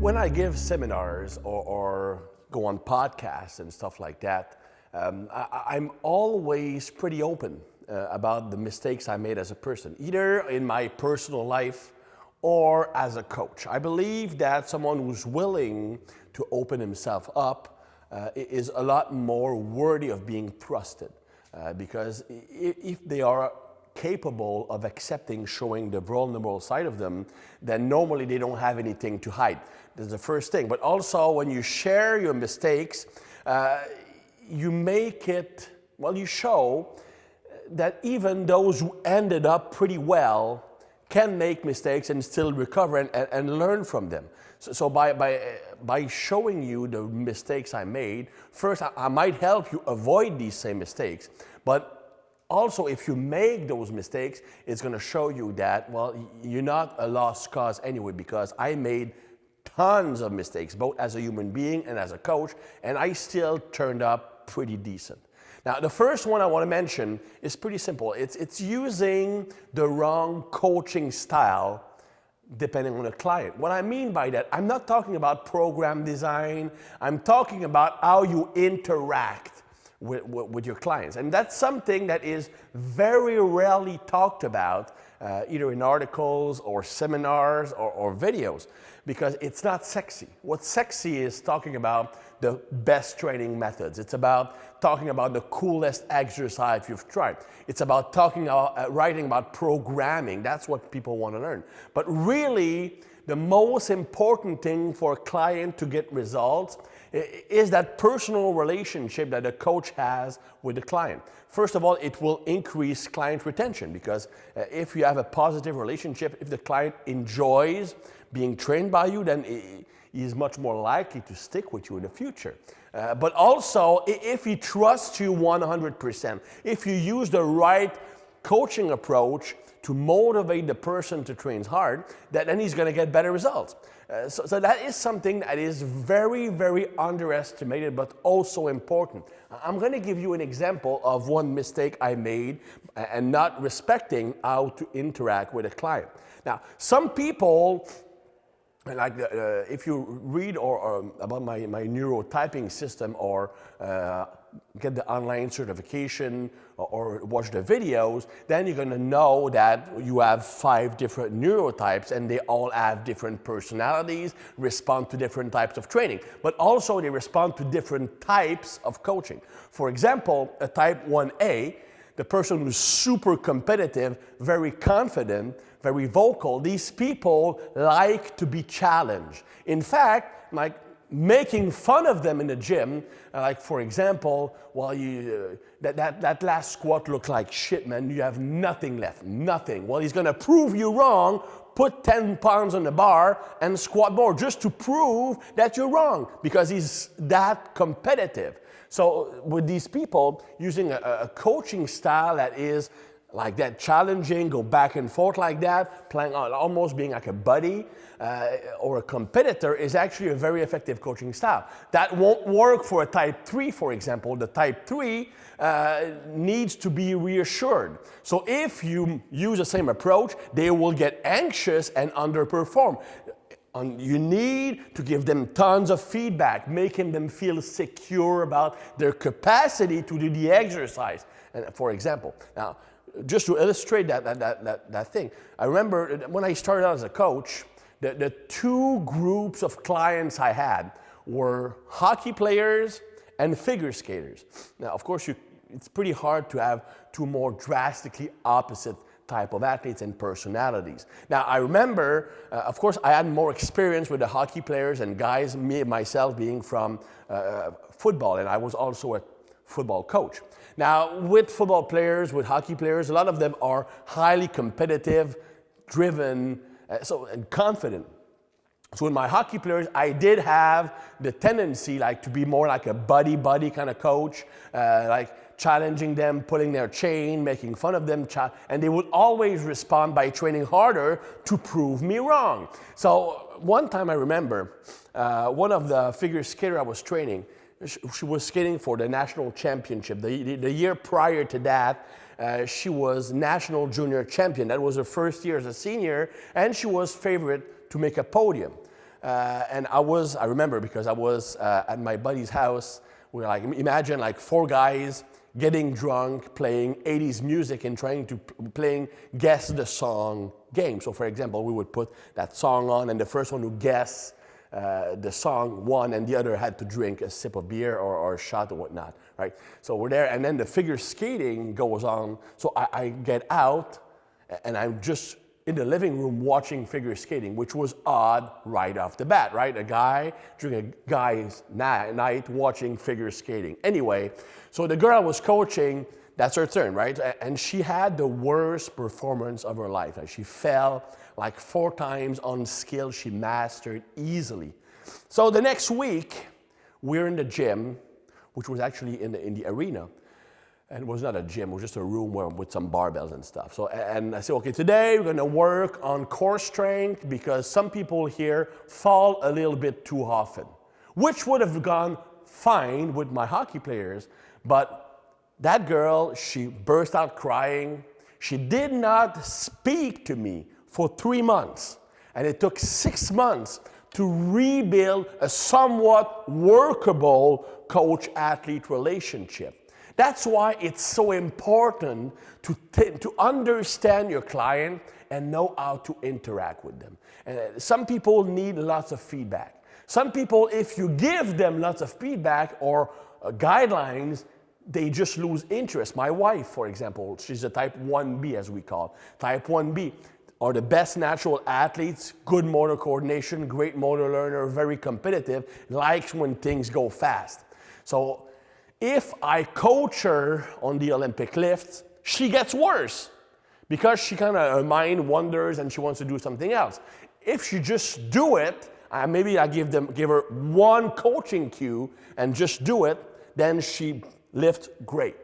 When I give seminars or go on podcasts and stuff like that, I'm always pretty open about the mistakes I made as a person, either in my personal life or as a coach. I believe that someone who's willing to open himself up is a lot more worthy of being trusted because if they are capable of accepting showing the vulnerable side of them, then normally they don't have anything to hide. That's the first thing. But also when you share your mistakes, you make it, well, you show that even those who ended up pretty well can make mistakes and still recover and learn from them. So by showing you the mistakes I made, first I might help you avoid these same mistakes, but also, if you make those mistakes, it's going to show you that, well, you're not a lost cause anyway, because I made tons of mistakes, both as a human being and as a coach, and I still turned up pretty decent. Now, the first one I want to mention is pretty simple. It's using the wrong coaching style depending on the client. What I mean by that, I'm not talking about program design. I'm talking about how you interact with your clients. And that's something that is very rarely talked about, either in articles or seminars or videos, because it's not sexy. What's sexy is talking about the best training methods. It's about talking about the coolest exercise you've tried. It's about writing about programming. That's what people want to learn. But really, the most important thing for a client to get results is that personal relationship that a coach has with the client. First of all, it will increase client retention because if you have a positive relationship, if the client enjoys being trained by you, then he is much more likely to stick with you in the future. But also, if he trusts you 100%, if you use the right coaching approach to motivate the person to train hard, then he's going to get better results. So that is something that is very, very underestimated, but also important. I'm going to give you an example of one mistake I made and not respecting how to interact with a client. Now, some people, like if you read or about my neurotyping system or get the online certification or watch the videos, then you're going to know that you have 5 different neurotypes and they all have different personalities, respond to different types of training, but also they respond to different types of coaching. For example, a type 1A, the person who's super competitive, very confident, very vocal, these people like to be challenged. In fact, like making fun of them in the gym, like for example, well, that last squat looked like shit, man, you have nothing left, nothing. Well, he's gonna prove you wrong, put 10 pounds on the bar and squat more just to prove that you're wrong because he's that competitive. So with these people, using a coaching style that is like that, challenging, go back and forth like that, playing almost being like a buddy or a competitor is actually a very effective coaching style. That won't work for a type 3, for example. The type 3 needs to be reassured. So if you use the same approach, they will get anxious and underperform. You need to give them tons of feedback, making them feel secure about their capacity to do the exercise. And for example, now, just to illustrate that thing, I remember when I started out as a coach, the 2 groups of clients I had were hockey players and figure skaters. Now, of course, it's pretty hard to have 2 more drastically opposite type of athletes and personalities. Now, I remember, of course, I had more experience with the hockey players and guys, me myself being from football, and I was also a football coach. Now, with football players, with hockey players, a lot of them are highly competitive, driven, and confident. So with my hockey players, I did have the tendency to be more like a buddy kind of coach, like challenging them, pulling their chain, making fun of them, and they would always respond by training harder to prove me wrong. So one time I remember, one of the figure skater I was training, she was skating for the national championship. The year prior to that, she was national junior champion. That was her first year as a senior, and she was favorite to make a podium. And I remember because I was at my buddy's house. We were like, imagine like 4 guys getting drunk, playing 80s music and playing guess the song game. So for example, we would put that song on and the first one who guessed the song won, and the other had to drink a sip of beer or a shot or whatnot, right? So we're there, and then the figure skating goes on. So I get out, and I'm just in the living room watching figure skating, which was odd right off the bat, right? A guy during a guy's night watching figure skating. Anyway, so the girl I was coaching, that's her turn, right? And she had the worst performance of her life. She fell like 4 times on skills she mastered easily. So the next week, we're in the gym, which was actually in the arena. And it was not a gym, it was just a room with some barbells and stuff. So, and I said, okay, today we're gonna work on core strength because some people here fall a little bit too often, which would have gone fine with my hockey players, but that girl, she burst out crying. She did not speak to me for 3 months, and it took 6 months to rebuild a somewhat workable coach-athlete relationship. That's why it's so important to understand your client and know how to interact with them. And some people need lots of feedback. Some people, if you give them lots of feedback or guidelines, they just lose interest. My wife, for example, she's a type 1B, as we call it. Type 1B are the best natural athletes, good motor coordination, great motor learner, very competitive, likes when things go fast. So if I coach her on the Olympic lifts, she gets worse because her mind wanders and she wants to do something else. If she just do it, maybe I give her one coaching cue and just do it, then she lifts great.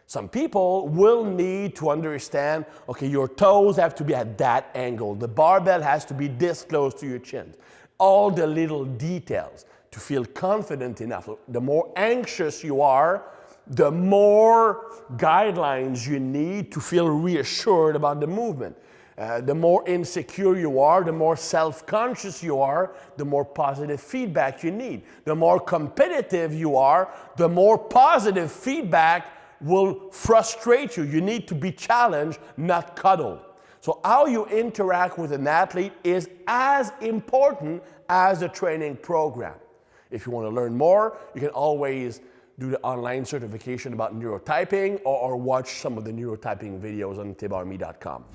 Some people will need to understand, okay, your toes have to be at that angle. The barbell has to be this close to your chin. All the little details to feel confident enough. The more anxious you are, the more guidelines you need to feel reassured about the movement. The more insecure you are, the more self-conscious you are, the more positive feedback you need. The more competitive you are, the more positive feedback will frustrate you. You need to be challenged, not cuddled. So how you interact with an athlete is as important as the training program. If you want to learn more, you can always do the online certification about neurotyping or watch some of the neurotyping videos on tibarmy.com.